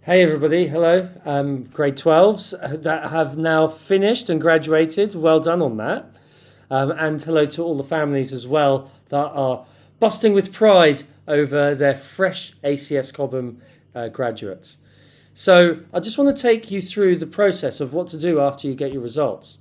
Hey everybody, hello. Grade 12s that have now finished and graduated. Well done on that. And hello to all the families as well that are busting with pride over their fresh ACS Cobham graduates. So I just want to take you through the process of what to do after you get your results.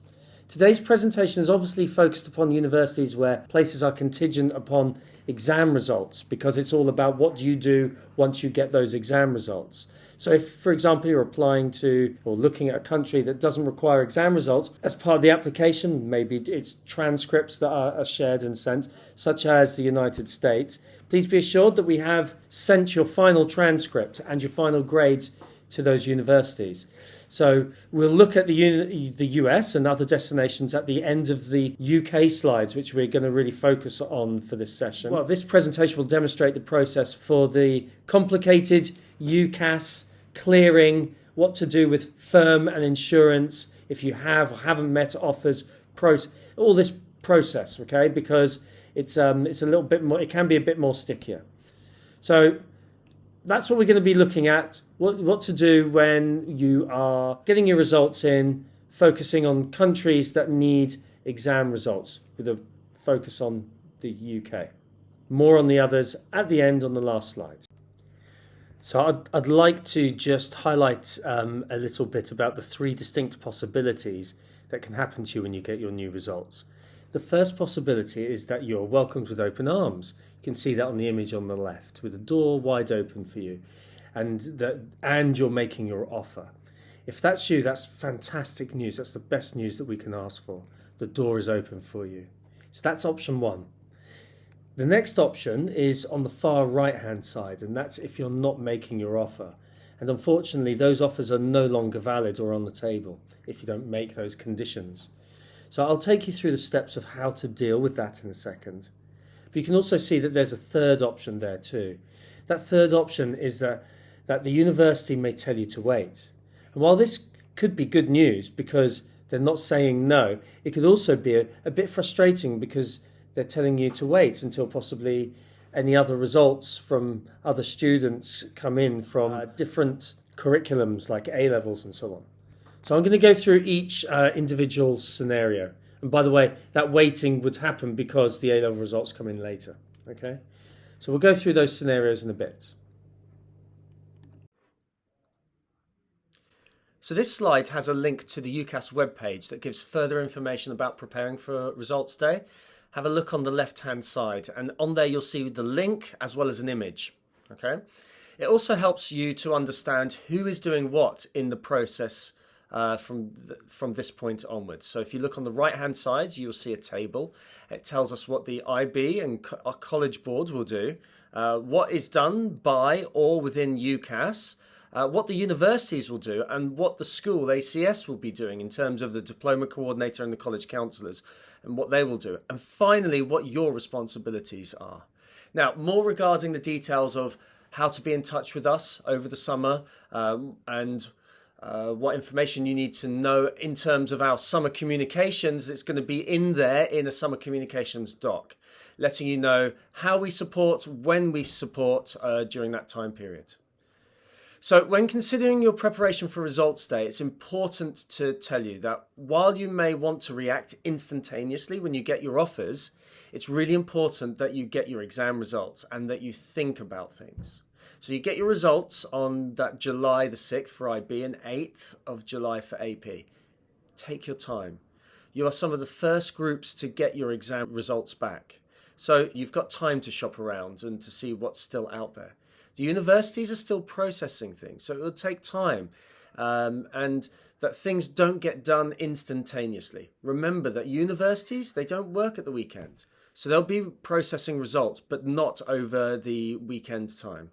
Today's presentation is obviously focused upon universities where places are contingent upon exam results, because it's all about what do you do once you get those exam results. So if, for example, you're applying to or looking at a country that doesn't require exam results, as part of the application, maybe it's transcripts that are shared and sent, such as the United States, please be assured that we have sent your final transcript and your final grades to those universities. So we'll look at the US and other destinations at the end of the UK slides, which we're going to really focus on for this session. Well, this presentation will demonstrate the process for the complicated UCAS clearing, what to do with firm and insurance if you have or haven't met offers, all this process, okay? Because it's a little bit more, it can be a bit more stickier. So that's what we're going to be looking at, what to do when you are getting your results in, focusing on countries that need exam results with a focus on the UK. More on the others at the end on the last slide. So I'd like to just highlight a little bit about the three distinct possibilities that can happen to you when you get your new results. The first possibility is that you're welcomed with open arms. You can see that on the image on the left, with the door wide open for you, and you're making your offer. If that's you, that's fantastic news. That's the best news that we can ask for. The door is open for you. So that's option one. The next option is on the far right-hand side, and that's if you're not making your offer. And unfortunately, those offers are no longer valid or on the table if you don't make those conditions. So I'll take you through the steps of how to deal with that in a second. But you can also see that there's a third option there too. That third option is that the university may tell you to wait. And while this could be good news because they're not saying no, it could also be a bit frustrating because they're telling you to wait until possibly any other results from other students come in from different curriculums like A-levels and so on. So I'm going to go through each individual scenario. And by the way, that waiting would happen because the A-level results come in later. Okay? So we'll go through those scenarios in a bit. So this slide has a link to the UCAS webpage that gives further information about preparing for results day. Have a look on the left-hand side, and on there you'll see the link as well as an image. Okay? It also helps you to understand who is doing what in the process from this point onwards. So if you look on the right hand side, you'll see a table. It tells us what the IB and our college boards will do, what is done by or within UCAS, what the universities will do, and what the school ACS will be doing in terms of the diploma coordinator and the college counsellors and what they will do. And finally, what your responsibilities are. Now, more regarding the details of how to be in touch with us over the summer and what information you need to know in terms of our summer communications. It's going to be in there in a summer communications doc, letting you know how we support, when we support during that time period. So when considering your preparation for results day, it's important to tell you that while you may want to react instantaneously when you get your offers, it's really important that you get your exam results and that you think about things. So you get your results on that July the 6th for IB and 8th of July for AP. Take your time. You are some of the first groups to get your exam results back. So you've got time to shop around and to see what's still out there. The universities are still processing things, so it will take time. And that things don't get done instantaneously. Remember that universities, they don't work at the weekend. So they'll be processing results, but not over the weekend time.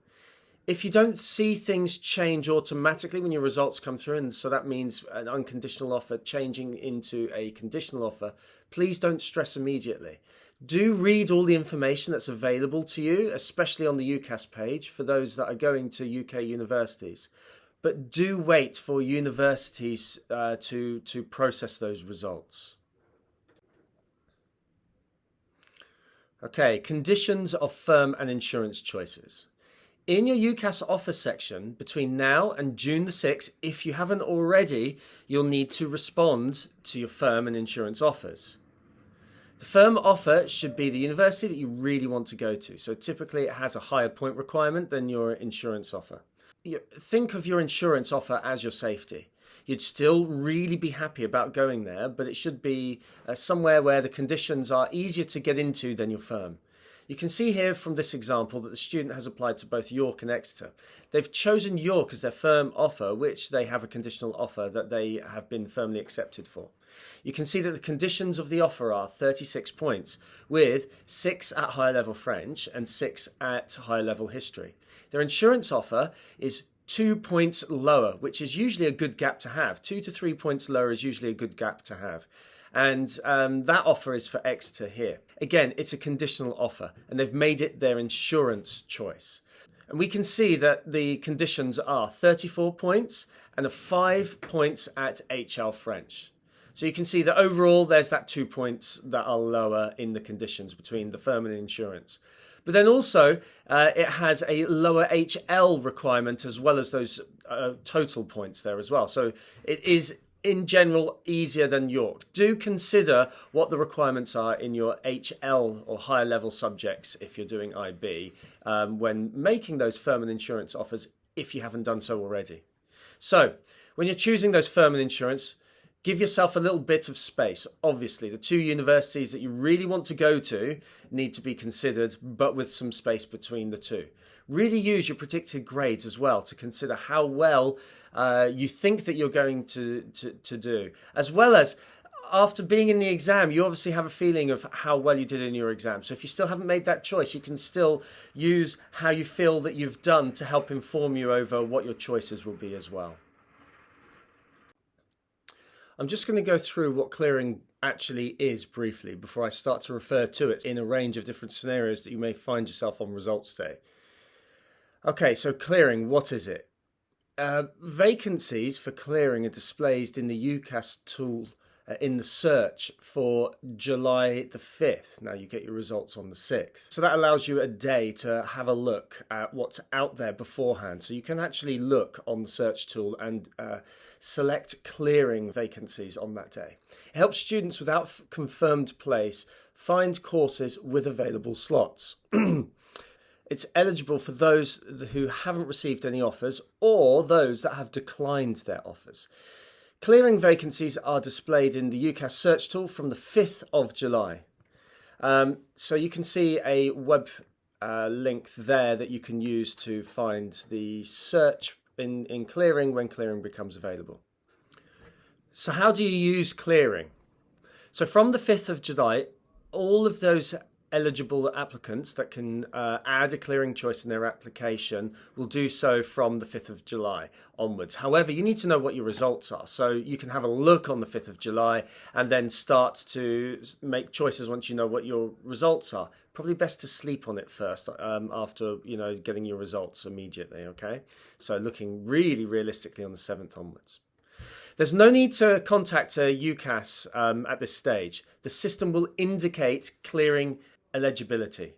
If you don't see things change automatically when your results come through, and so that means an unconditional offer changing into a conditional offer, please don't stress immediately. Do read all the information that's available to you, especially on the UCAS page for those that are going to UK universities. But do wait for universities to process those results. Okay, conditions of firm and insurance choices. In your UCAS offer section between now and June the 6th, if you haven't already, you'll need to respond to your firm and insurance offers. The firm offer should be the university that you really want to go to. So typically it has a higher point requirement than your insurance offer. Think of your insurance offer as your safety. You'd still really be happy about going there, but it should be somewhere where the conditions are easier to get into than your firm. You can see here from this example that the student has applied to both York and Exeter. They've chosen York as their firm offer, which they have a conditional offer that they have been firmly accepted for. You can see that the conditions of the offer are 36 points, with 6 at higher level French and 6 at higher level history. Their insurance offer is 2 points lower, which is usually a good gap to have. 2 to 3 points lower is usually a good gap to have. And that offer is for Exeter here. Again, it's a conditional offer, and they've made it their insurance choice. And we can see that the conditions are 34 points and a 5 points at HL French. So you can see that overall there's that 2 points that are lower in the conditions between the firm and insurance. But then also it has a lower HL requirement as well as those total points there as well. So it is in general easier than York. Do consider what the requirements are in your HL or higher level subjects if you're doing IB when making those firm and insurance offers if you haven't done so already. So when you're choosing those firm and insurance, give yourself a little bit of space. Obviously, the 2 universities that you really want to go to need to be considered, but with some space between the 2. Really use your predicted grades as well to consider how well you think that you're going to do. As well as, after being in the exam, you obviously have a feeling of how well you did in your exam. So if you still haven't made that choice, you can still use how you feel that you've done to help inform you over what your choices will be as well. I'm just going to go through what clearing actually is briefly before I start to refer to it in a range of different scenarios that you may find yourself on results day. Okay, so clearing, what is it? Vacancies for clearing are displayed in the UCAS tool in the search for July the 5th. Now you get your results on the 6th. So that allows you a day to have a look at what's out there beforehand. So you can actually look on the search tool and select clearing vacancies on that day. It helps students without confirmed place find courses with available slots. It's eligible for those who haven't received any offers or those that have declined their offers. Clearing vacancies are displayed in the UCAS search tool from the 5th of July. So you can see a web link there that you can use to find the search in clearing when clearing becomes available. So how do you use clearing? So from the 5th of July, all of those eligible applicants that can add a clearing choice in their application will do so from the 5th of July onwards. However, you need to know what your results are. So you can have a look on the 5th of July and then start to make choices once you know what your results are. Probably best to sleep on it first after getting your results immediately, okay? So looking really realistically on the 7th onwards. There's no need to contact a UCAS at this stage. The system will indicate clearing eligibility.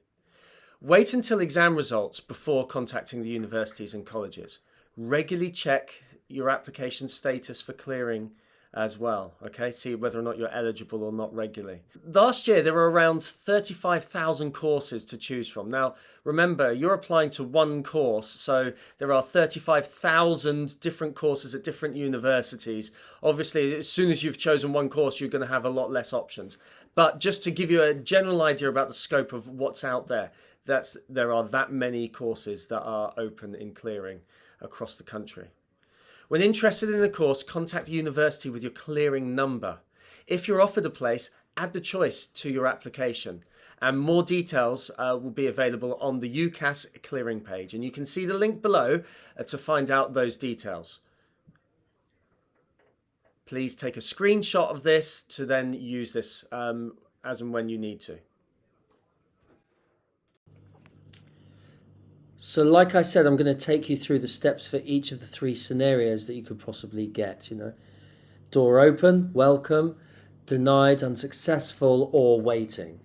Wait until exam results before contacting the universities and colleges. Regularly check your application status for clearing as well, okay? See whether or not you're eligible or not regularly. Last year, there were around 35,000 courses to choose from. Now, remember, you're applying to one course, so there are 35,000 different courses at different universities. Obviously, as soon as you've chosen one course, you're going to have a lot less options. But just to give you a general idea about the scope of what's out there, there are that many courses that are open in clearing across the country. When interested in a course, contact the university with your clearing number. If you're offered a place, add the choice to your application. And more details will be available on the UCAS clearing page. And you can see the link below to find out those details. Please take a screenshot of this to then use this as and when you need to. So like I said, I'm going to take you through the steps for each of the 3 scenarios that you could possibly get, Door open, welcome, denied, unsuccessful, or waiting.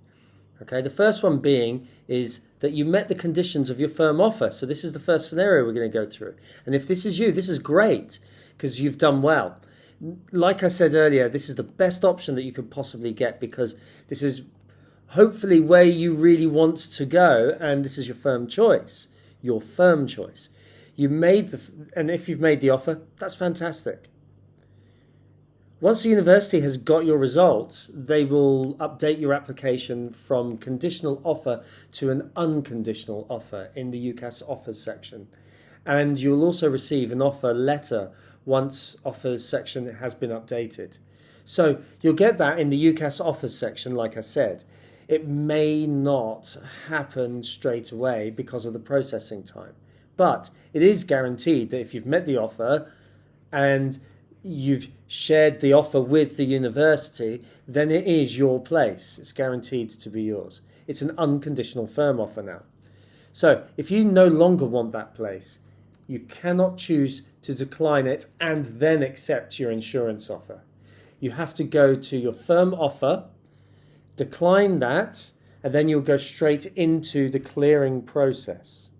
Okay, the first one being is that you met the conditions of your firm offer. So this is the first scenario we're going to go through. And if this is you, this is great because you've done well. Like I said earlier, this is the best option that you could possibly get because this is hopefully where you really want to go, and this is your firm choice. Your firm choice. And if you've made the offer, that's fantastic. Once the university has got your results, they will update your application from conditional offer to an unconditional offer in the UCAS offers section. And you'll also receive an offer letter once offers section has been updated. So you'll get that in the UCAS offers section, like I said. It may not happen straight away because of the processing time. But it is guaranteed that if you've met the offer and you've shared the offer with the university, then it is your place. It's guaranteed to be yours. It's an unconditional firm offer now. So if you no longer want that place, you cannot choose to decline it and then accept your insurance offer. You have to go to your firm offer, decline that, and then you'll go straight into the clearing process.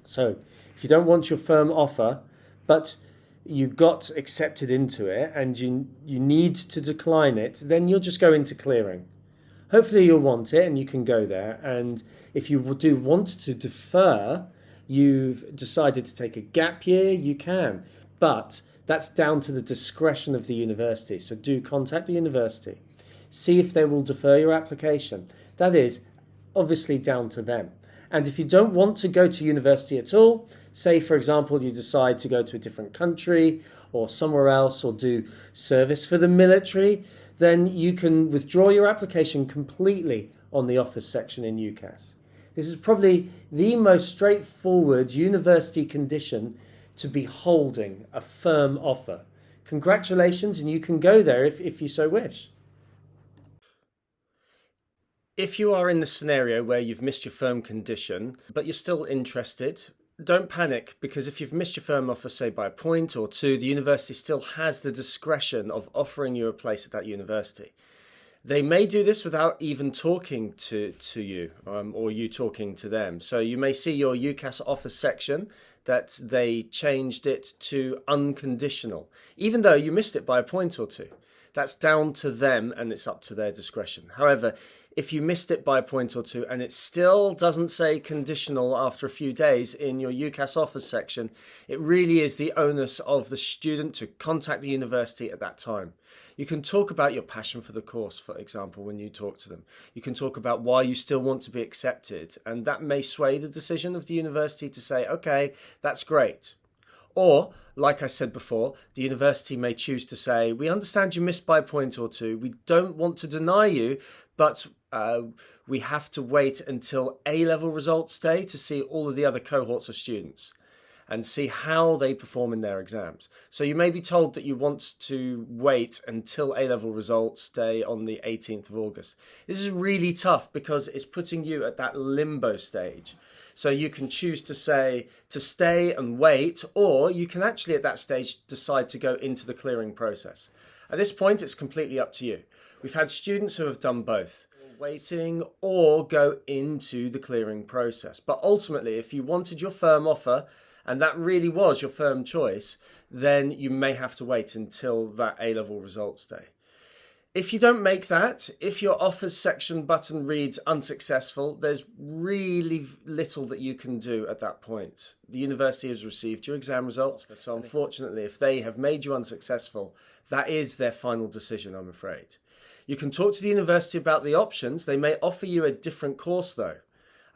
So if you don't want your firm offer, but you got accepted into it and you need to decline it, then you'll just go into clearing. Hopefully you'll want it and you can go there. And if you do want to defer, you've decided to take a gap year, you can. But that's down to the discretion of the university. So do contact the university. See if they will defer your application. That is obviously down to them. And if you don't want to go to university at all, say, for example, you decide to go to a different country or somewhere else or do service for the military, then you can withdraw your application completely on the offers section in UCAS. This is probably the most straightforward university condition to be holding a firm offer. Congratulations, and you can go there if you so wish. If you are in the scenario where you've missed your firm condition, but you're still interested, don't panic, because if you've missed your firm offer, say by a point or two, the university still has the discretion of offering you a place at that university. They may do this without even talking to you or you talking to them. So you may see your UCAS offers section that they changed it to unconditional, even though you missed it by a point or two. That's down to them and it's up to their discretion. However, if you missed it by a point or two and it still doesn't say conditional after a few days in your UCAS offers section, it really is the onus of the student to contact the university at that time. You can talk about your passion for the course, for example, when you talk to them. You can talk about why you still want to be accepted, and that may sway the decision of the university to say, okay, that's great. Or, like I said before, the university may choose to say, we understand you missed by a point or two. We don't want to deny you, but we have to wait until A-level results day to see all of the other cohorts of students and see how they perform in their exams. So you may be told that you want to wait until A-level results day on the 18th of August. This is really tough because it's putting you at that limbo stage. So you can choose to say to stay and wait, or you can actually at that stage decide to go into the clearing process. At this point, it's completely up to you. We've had students who have done both, waiting or go into the clearing process. But ultimately, if you wanted your firm offer, and that really was your firm choice, then you may have to wait until that A-level results day. If you don't make that, if your offers section button reads unsuccessful, there's really little that you can do at that point. The university has received your exam results, so unfortunately, if they have made you unsuccessful, that is their final decision, I'm afraid. You can talk to the university about the options. They may offer you a different course though.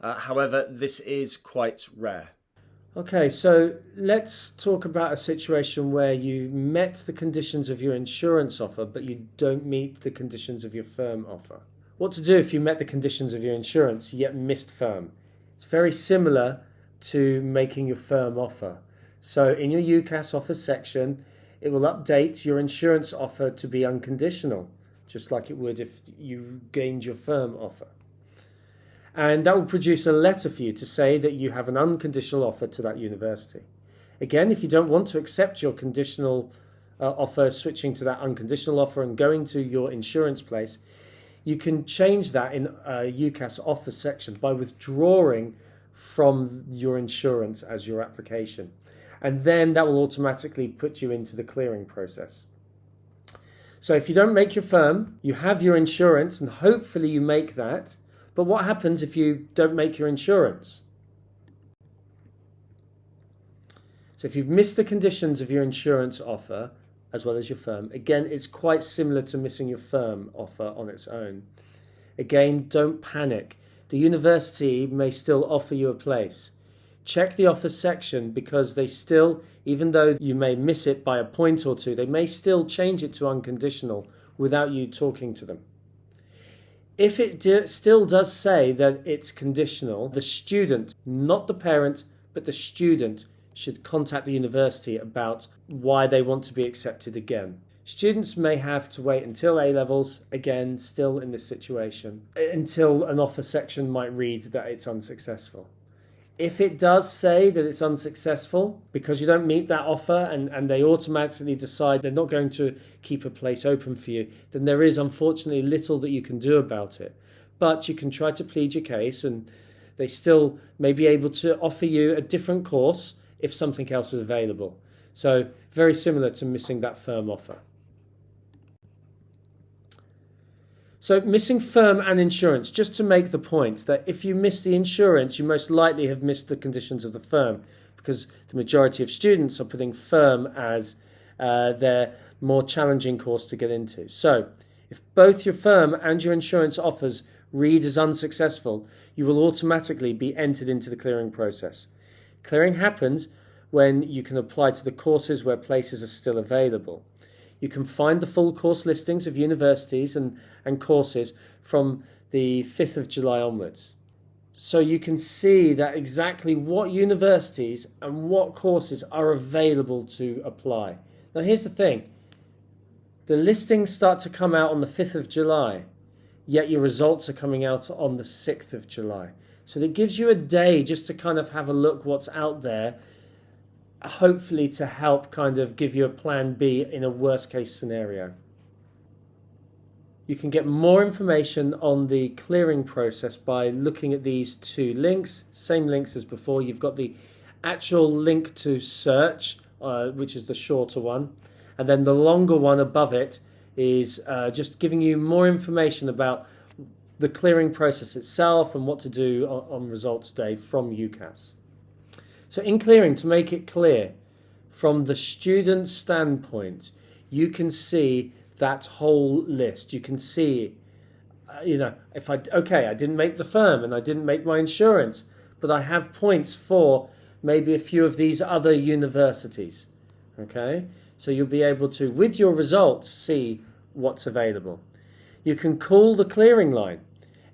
However, this is quite rare. Okay, so let's talk about a situation where you met the conditions of your insurance offer, but you don't meet the conditions of your firm offer. What to do if you met the conditions of your insurance, yet missed firm? It's very similar to making your firm offer. So in your UCAS offers section, it will update your insurance offer to be unconditional, just like it would if you gained your firm offer. And that will produce a letter for you to say that you have an unconditional offer to that university. Again, if you don't want to accept your conditional offer, switching to that unconditional offer and going to your insurance place, you can change that in UCAS offer section by withdrawing from your insurance as your application. And then that will automatically put you into the clearing process. So if you don't make your firm, you have your insurance, and hopefully you make that. But what happens if you don't make your insurance? So if you've missed the conditions of your insurance offer, as well as your firm, again, it's quite similar to missing your firm offer on its own. Again, don't panic. The university may still offer you a place. Check the offer section, because they still, even though you may miss it by a point or two, they may still change it to unconditional without you talking to them. If it still does say that it's conditional, the student, not the parent, but the student, should contact the university about why they want to be accepted again. Students may have to wait until A-levels, again, still in this situation, until an offer section might read that it's unsuccessful. If it does say that it's unsuccessful because you don't meet that offer and they automatically decide they're not going to keep a place open for you, then there is unfortunately little that you can do about it. But you can try to plead your case, and they still may be able to offer you a different course if something else is available. So very similar to missing that firm offer. So missing firm and insurance, just to make the point that if you miss the insurance, you most likely have missed the conditions of the firm, because the majority of students are putting firm as their more challenging course to get into. So if both your firm and your insurance offers read as unsuccessful, you will automatically be entered into the clearing process. Clearing happens when you can apply to the courses where places are still available. You can find the full course listings of universities and courses from the 5th of July onwards. So you can see that exactly what universities and what courses are available to apply. Now here's the thing. The listings start to come out on the 5th of July, yet your results are coming out on the 6th of July. So that gives you a day just to kind of have a look what's out there, hopefully to help kind of give you a plan B in a worst case scenario. You can get more information on the clearing process by looking at these two links, same links as before. You've got the actual link to search, which is the shorter one, and then the longer one above it is just giving you more information about the clearing process itself and what to do on results day from UCAS. So in clearing, to make it clear, from the student standpoint, you can see that whole list. You can see, if I didn't make the firm and I didn't make my insurance, but I have points for maybe a few of these other universities. Okay, so you'll be able to, with your results, see what's available. You can call the clearing line.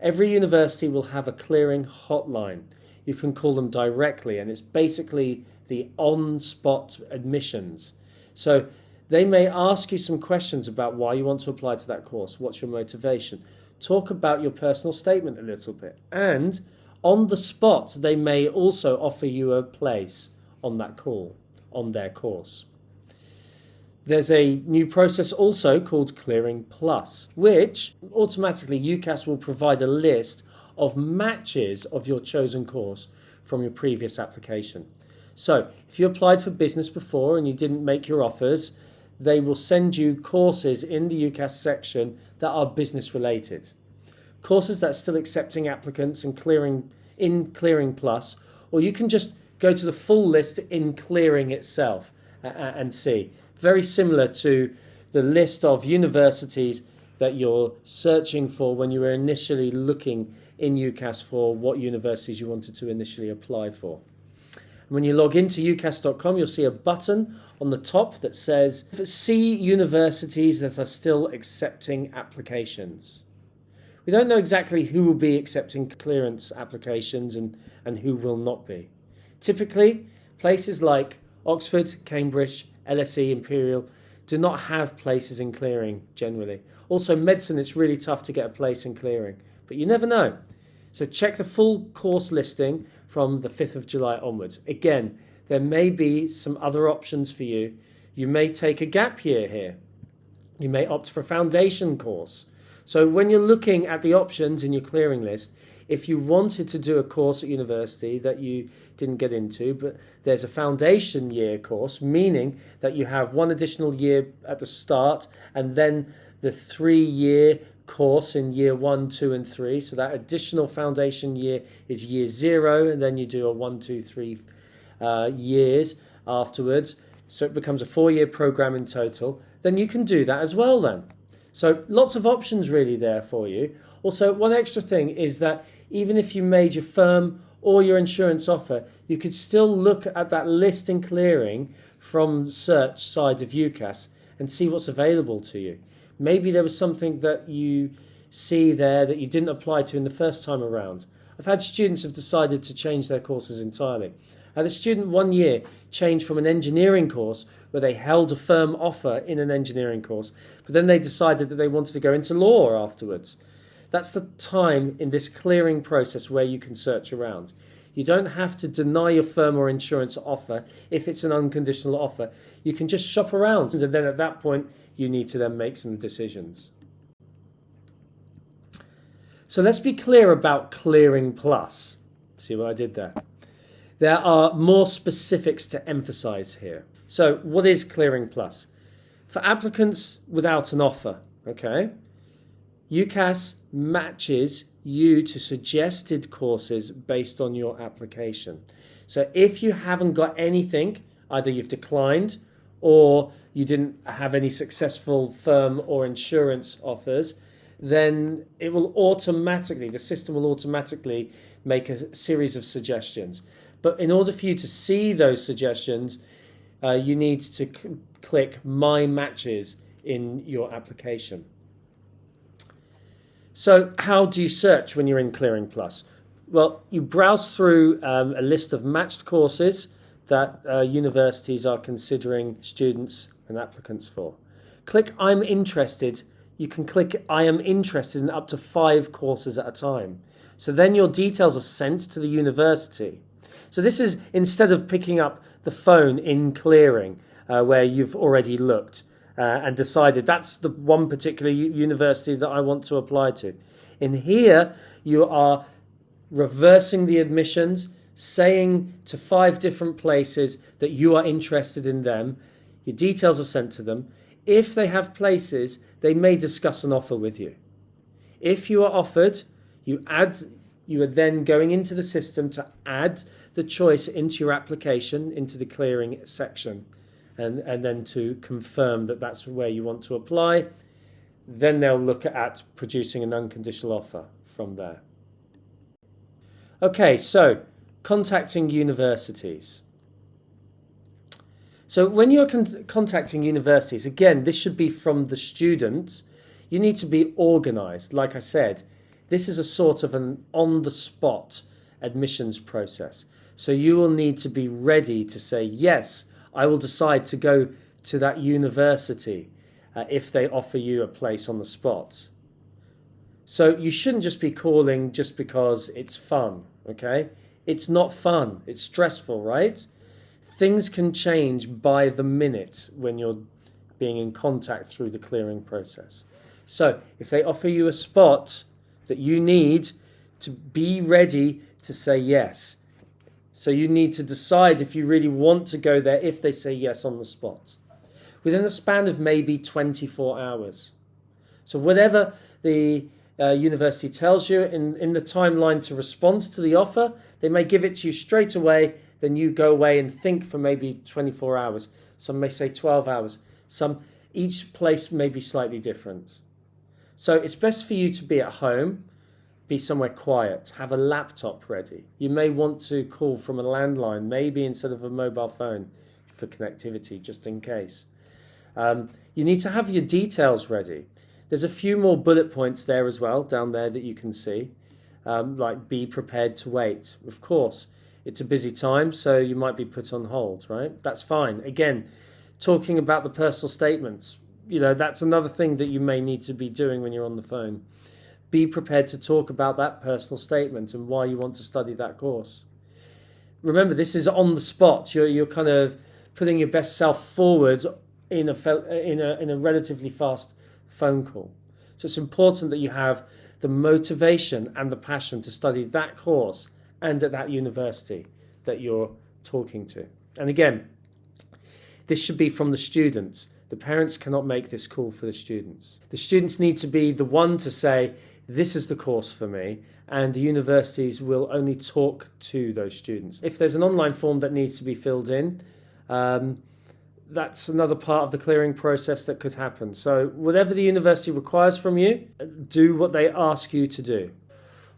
Every university will have a clearing hotline. You can call them directly, and it's basically the on-spot admissions. So they may ask you some questions about why you want to apply to that course. What's your motivation? Talk about your personal statement a little bit. And on the spot, they may also offer you a place on that call, on their course. There's a new process also called Clearing Plus, which automatically UCAS will provide a list of matches of your chosen course from your previous application. So if you applied for business before and you didn't make your offers, they will send you courses in the UCAS section that are business related. Courses that are still accepting applicants and clearing in Clearing Plus, or you can just go to the full list in Clearing itself and see. Very similar to the list of universities that you're searching for when you were initially looking in UCAS for what universities you wanted to initially apply for. And when you log into ucas.com, you'll see a button on the top that says See universities that are still accepting applications. We don't know exactly who will be accepting clearance applications and who will not be. Typically, places like Oxford, Cambridge, LSE, Imperial do not have places in clearing generally. Also, medicine, it's really tough to get a place in clearing, but you never know. So check the full course listing from the 5th of July onwards. Again, there may be some other options for you. You may take a gap year here. You may opt for a foundation course. So when you're looking at the options in your clearing list, if you wanted to do a course at university that you didn't get into, but there's a foundation year course, meaning that you have one additional year at the start and then the 3-year course in year 1, 2, and 3. So that additional foundation year is year 0, and then you do a 1, 2, 3 years afterwards. So it becomes a 4-year program in total. Then you can do that as well then. So lots of options really there for you. Also, one extra thing is that even if you made your firm or your insurance offer, you could still look at that list in clearing from the search side of UCAS and see what's available to you. Maybe there was something that you see there that you didn't apply to in the first time around. I've had students have decided to change their courses entirely. I had a student 1 year change from an engineering course where they held a firm offer in an engineering course, but then they decided that they wanted to go into law afterwards. That's the time in this clearing process where you can search around. You don't have to deny your firm or insurance offer if it's an unconditional offer. You can just shop around, and then at that point you need to then make some decisions. So let's be clear about Clearing Plus. See what I did there? There are more specifics to emphasize here. So what is Clearing Plus? For applicants without an offer, okay, UCAS matches you to suggested courses based on your application. So if you haven't got anything, either you've declined or you didn't have any successful firm or insurance offers, then it will automatically, the system will automatically make a series of suggestions. But in order for you to see those suggestions, you need to click My Matches in your application. So how do you search when you're in Clearing Plus? Well, you browse through a list of matched courses that universities are considering students and applicants for. Click I'm interested. You can click I am interested in up to 5 courses at a time. So then your details are sent to the university. So this is instead of picking up the phone in clearing where you've already looked and decided that's the one particular university that I want to apply to. In here, you are reversing the admissions, saying to 5 different places that you are interested in them. Your details are sent to them. If they have places, they may discuss an offer with you. If you are offered, you are then going into the system to add the choice into your application, into the clearing section, and then to confirm that that's where you want to apply. Then they'll look at producing an unconditional offer from there. Okay, so contacting universities. So when you're contacting universities, again, this should be from the student. You need to be organised. Like I said, this is a sort of an on-the-spot admissions process. So you will need to be ready to say, yes, I will decide to go to that university if they offer you a place on the spot. So you shouldn't just be calling just because it's fun, okay? It's not fun. It's stressful, right? Things can change by the minute when you're being in contact through the clearing process. So if they offer you a spot that you need to be ready to say yes. So you need to decide if you really want to go there if they say yes on the spot. Within a span of maybe 24 hours. So whatever the university tells you in the timeline to respond to the offer, they may give it to you straight away, then you go away and think for maybe 24 hours. Some may say 12 hours. Each place may be slightly different. So it's best for you to be at home, be somewhere quiet, have a laptop ready. You may want to call from a landline, maybe instead of a mobile phone for connectivity, just in case. You need to have your details ready. There's a few more bullet points there as well, down there that you can see, like be prepared to wait. Of course, it's a busy time, so you might be put on hold, right? That's fine. Again, talking about the personal statements, that's another thing that you may need to be doing when you're on the phone. Be prepared to talk about that personal statement and why you want to study that course. Remember, this is on the spot. You're kind of putting your best self forward in a relatively fast phone call. So it's important that you have the motivation and the passion to study that course and at that university that you're talking to. And again, this should be from the students. The parents cannot make this call for the students. The students need to be the one to say, this is the course for me, and the universities will only talk to those students. If there's an online form that needs to be filled in, that's another part of the clearing process that could happen. So whatever the university requires from you, do what they ask you to do.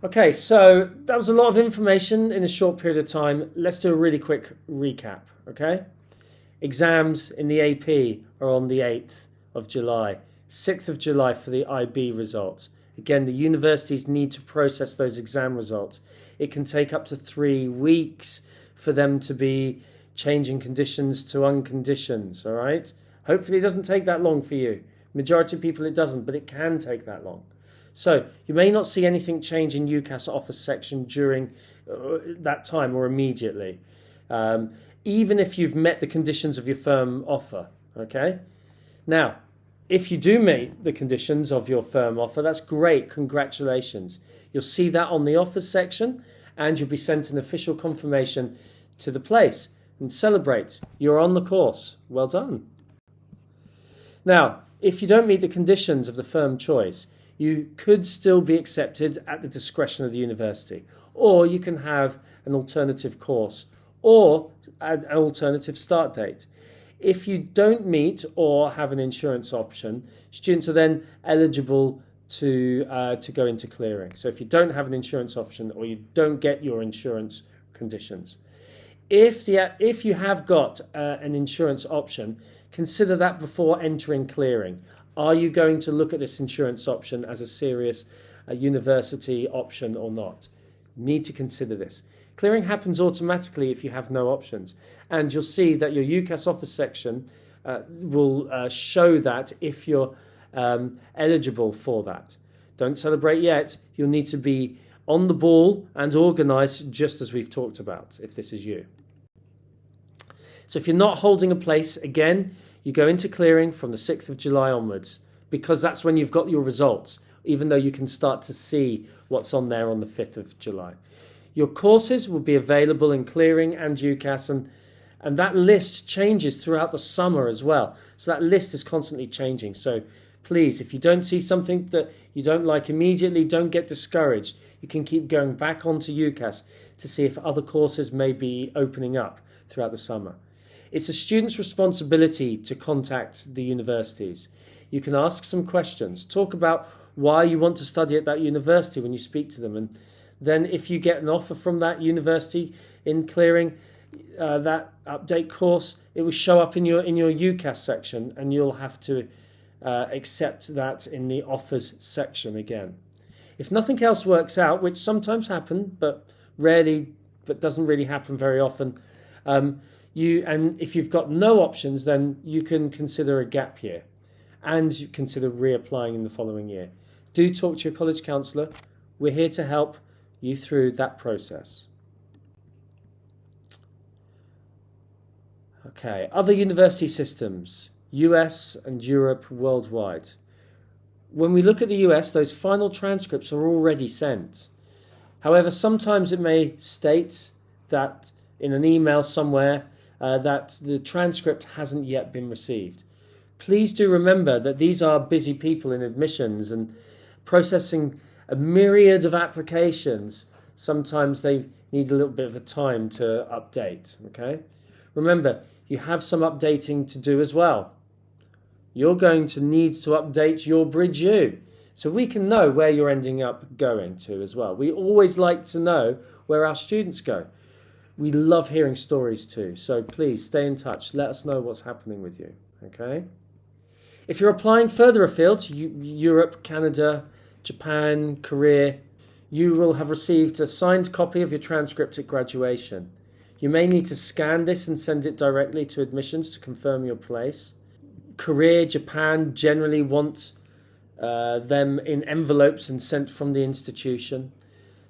Okay, so that was a lot of information in a short period of time. Let's do a really quick recap, okay? Exams in the AP are on the 8th of July, 6th of July for the IB results. Again, the universities need to process those exam results. It can take up to 3 weeks for them to be changing conditions to unconditions, all right? Hopefully it doesn't take that long for you. Majority of people it doesn't, but it can take that long. So you may not see anything change in UCAS office section during that time or immediately, even if you've met the conditions of your firm offer, okay? Now, if you do meet the conditions of your firm offer, that's great, congratulations. You'll see that on the offers section and you'll be sent an official confirmation to the place. And celebrate, you're on the course. Well done. Now, if you don't meet the conditions of the firm choice, you could still be accepted at the discretion of the university, or you can have an alternative course or an alternative start date. If you don't meet or have an insurance option, students are then eligible to go into clearing. So if you don't have an insurance option or you don't get your insurance conditions, if you have got an insurance option, consider that before entering clearing. Are you going to look at this insurance option as a serious university option or not? You need to consider this. Clearing happens automatically if you have no options. And you'll see that your UCAS office section will show that if you're eligible for that. Don't celebrate yet. You'll need to be on the ball and organised just as we've talked about, if this is you. So if you're not holding a place, again, you go into clearing from the 6th of July onwards, because that's when you've got your results, even though you can start to see what's on there on the 5th of July. Your courses will be available in clearing and UCAS, and that list changes throughout the summer as well. So that list is constantly changing. So please, if you don't see something that you don't like immediately, don't get discouraged. You can keep going back onto UCAS to see if other courses may be opening up throughout the summer. It's a student's responsibility to contact the universities. You can ask some questions. Talk about why you want to study at that university when you speak to them. And then if you get an offer from that university in clearing, that update course, it will show up in your UCAS section, and you'll have to accept that in the offers section again. If nothing else works out, which sometimes happens, but doesn't really happen very often, and if you've got no options, then you can consider a gap year and you consider reapplying in the following year. Do talk to your college counsellor. We're here to help you through that process. Okay, other university systems, US and Europe worldwide. When we look at the US, those final transcripts are already sent. However, sometimes it may state that in an email somewhere that the transcript hasn't yet been received. Please do remember that these are busy people in admissions and processing a myriad of applications. Sometimes they need a little bit of a time to update, okay? Remember, you have some updating to do as well. You're going to need to update your Bridge U, so we can know where you're ending up going to as well. We always like to know where our students go. We love hearing stories too, so please stay in touch. Let us know what's happening with you, okay? If you're applying further afield to Europe, Canada, Japan, Korea, you will have received a signed copy of your transcript at graduation. You may need to scan this and send it directly to admissions to confirm your place. Korea, Japan generally want them in envelopes and sent from the institution.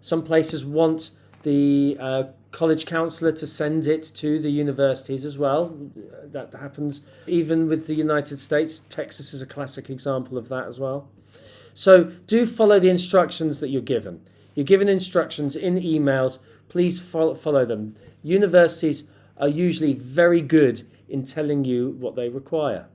Some places want the college counsellor to send it to the universities as well. That happens even with the United States. Texas is a classic example of that as well. So do follow the instructions that you're given. You're given instructions in emails. Please follow them. Universities are usually very good in telling you what they require.